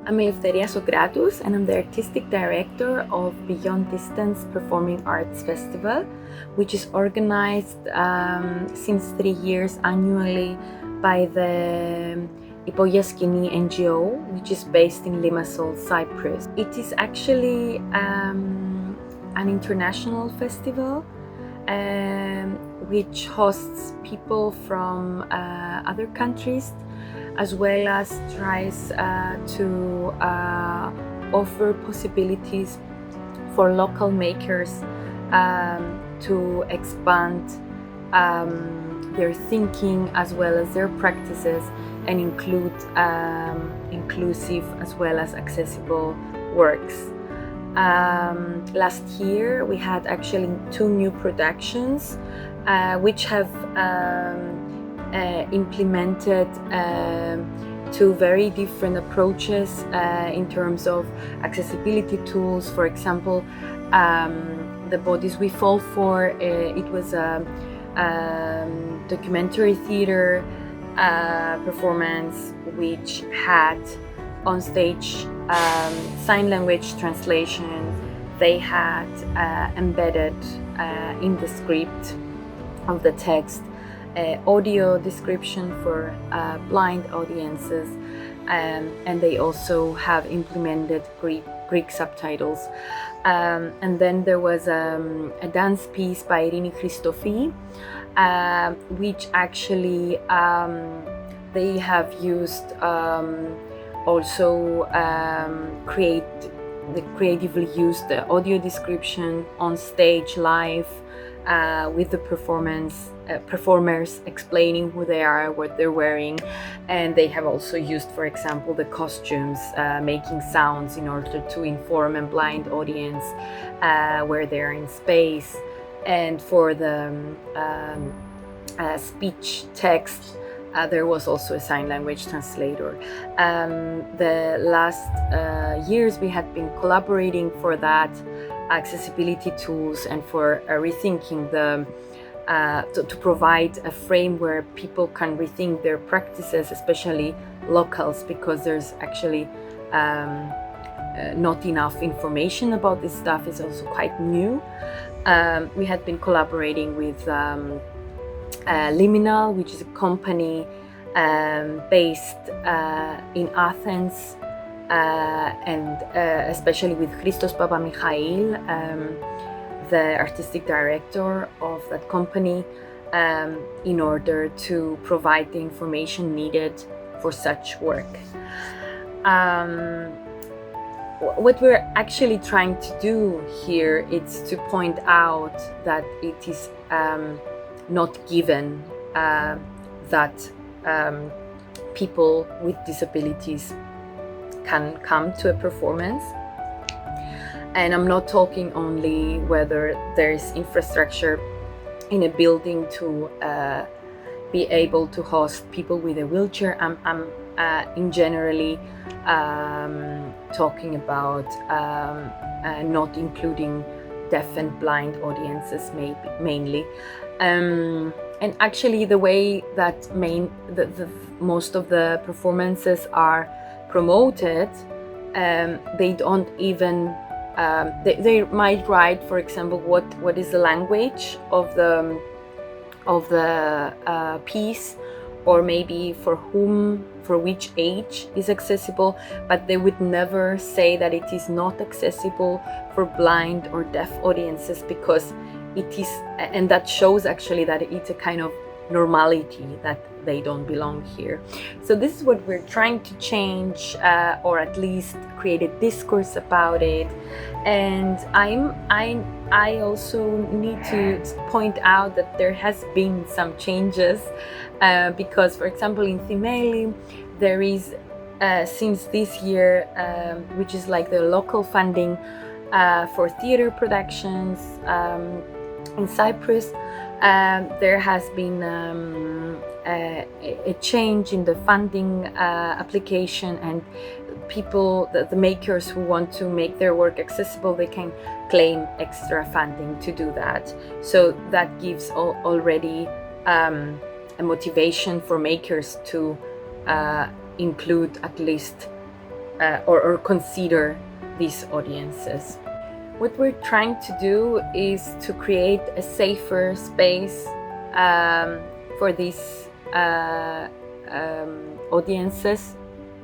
I'm Eleftheria Sokratous, and I'm the artistic director of Beyond DisDance Performing Arts Festival, which is organized since 3 years annually by the NGO, which is based in Limassol, Cyprus. It is actually an international festival which hosts people from other countries, as well as tries to offer possibilities for local makers to expand their thinking as well as their practices, and include inclusive as well as accessible works. Last year we had actually 2 new productions which have implemented 2 very different approaches in terms of accessibility tools. For example, the Bodies We Fall For, it was a documentary theater performance which had on stage sign language translation. They had embedded in the script of the text audio description for blind audiences, and they also have implemented Greek subtitles. And then there was a dance piece by Irini Christofi, which actually they have used also they creatively used the audio description on stage live with the performers explaining who they are, what they're wearing, and they have also used, for example, the costumes making sounds in order to inform a blind audience where they're in space. And for the speech text, there was also a sign language translator. The last years we had been collaborating for that accessibility tools and for rethinking the to provide a frame where people can rethink their practices, especially locals, because there's actually not enough information about this stuff. It's also quite new. We had been collaborating with Liminal, which is a company based in Athens, and especially with Christos Papamichail, the artistic director of that company, in order to provide the information needed for such work. What we're actually trying to do here is to point out that it is not given that people with disabilities can come to a performance. And I'm not talking only whether there's infrastructure in a building to be able to host people with a wheelchair. I'm in generally talking about not including deaf and blind audiences mainly. And actually the way that most of the performances are promoted, they don't even they might write, for example, what is the language of the piece, or maybe for which age is accessible, but they would never say that it is not accessible for blind or deaf audiences, because it is, and that shows actually that it's a kind of normality that they don't belong here. So this is what we're trying to change, or at least create a discourse about it. And I also need to point out that there has been some changes, because, for example, in Thimeli there is since this year, which is like the local funding for theater productions in Cyprus, there has been a change in the funding application, and people, the makers who want to make their work accessible, they can claim extra funding to do that. So that gives already a motivation for makers to include at least or consider these audiences. What we're trying to do is to create a safer space for these audiences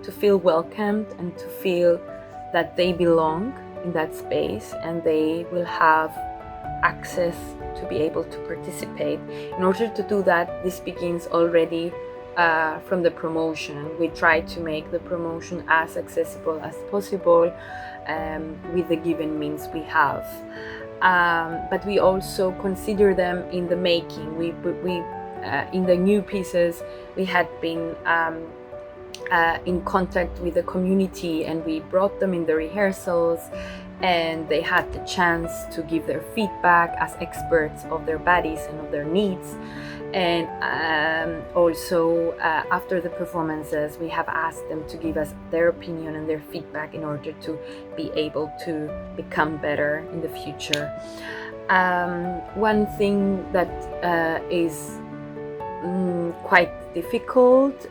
to feel welcomed and to feel that they belong in that space and they will have access to be able to participate. In order to do that, this begins already from the promotion. We try to make the promotion as accessible as possible with the given means we have. But we also consider them in the making. We in the new pieces, we had been in contact with the community, and we brought them in the rehearsals, and they had the chance to give their feedback as experts of their bodies and of their needs. And also after the performances, we have asked them to give us their opinion and their feedback in order to be able to become better in the future. One thing that is quite difficult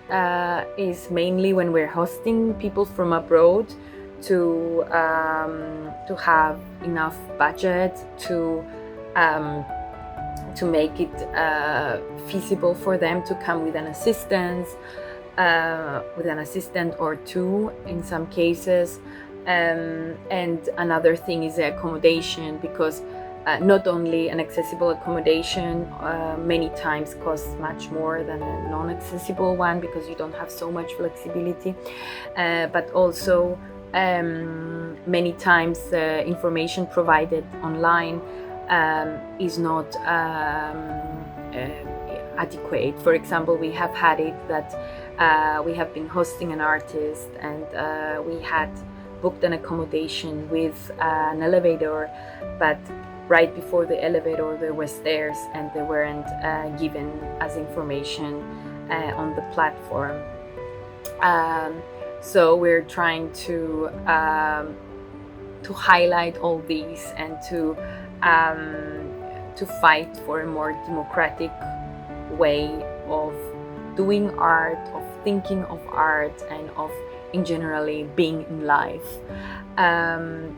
is mainly when we're hosting people from abroad to have enough budget to make it feasible for them to come with an assistant or two in some cases. And another thing is the accommodation, because not only an accessible accommodation many times costs much more than a non-accessible one, because you don't have so much flexibility, but also many times the information provided online is not adequate. For example, we have had it that we have been hosting an artist and we had booked an accommodation with an elevator, but right before the elevator there were stairs and they weren't given as information on the platform. So we're trying to highlight all these and to fight for a more democratic way of doing art, of thinking of art, and of in generally being in life.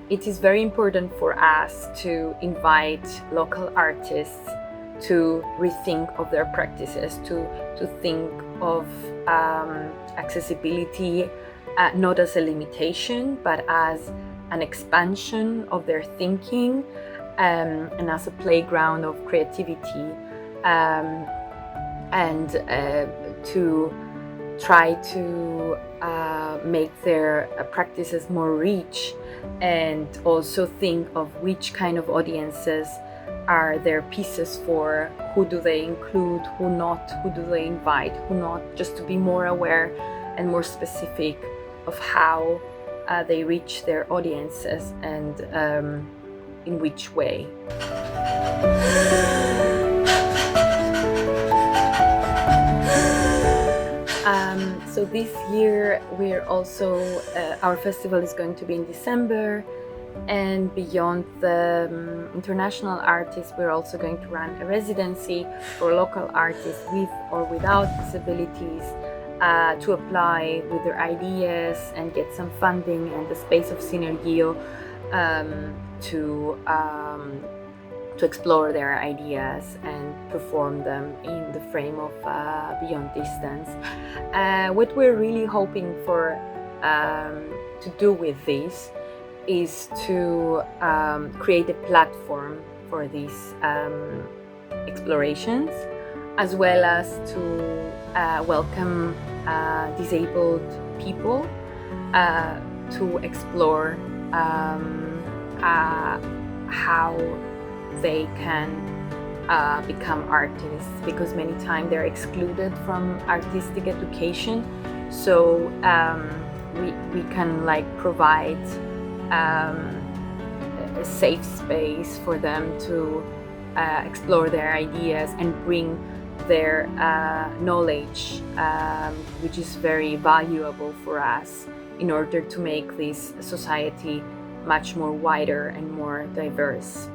It is very important for us to invite local artists to rethink of their practices, to think of accessibility not as a limitation but as an expansion of their thinking, and as a playground of creativity, and to try to make their practices more rich, and also think of which kind of audiences are their pieces for, who do they include, who not, who do they invite, who not, just to be more aware and more specific of how they reach their audiences and in which way. So this year we're also, our festival is going to be in December, and beyond the international artists, we're also going to run a residency for local artists with or without disabilities to apply with their ideas and get some funding and the space of Synergeio to explore their ideas and perform them in the frame of Beyond DisDance. What we're really hoping for to do with this is to create a platform for these explorations, as well as to welcome disabled people to explore how they can become artists, because many times they're excluded from artistic education. So we can provide a safe space for them to explore their ideas and bring their knowledge, which is very valuable for us in order to make this society much more wider and more diverse.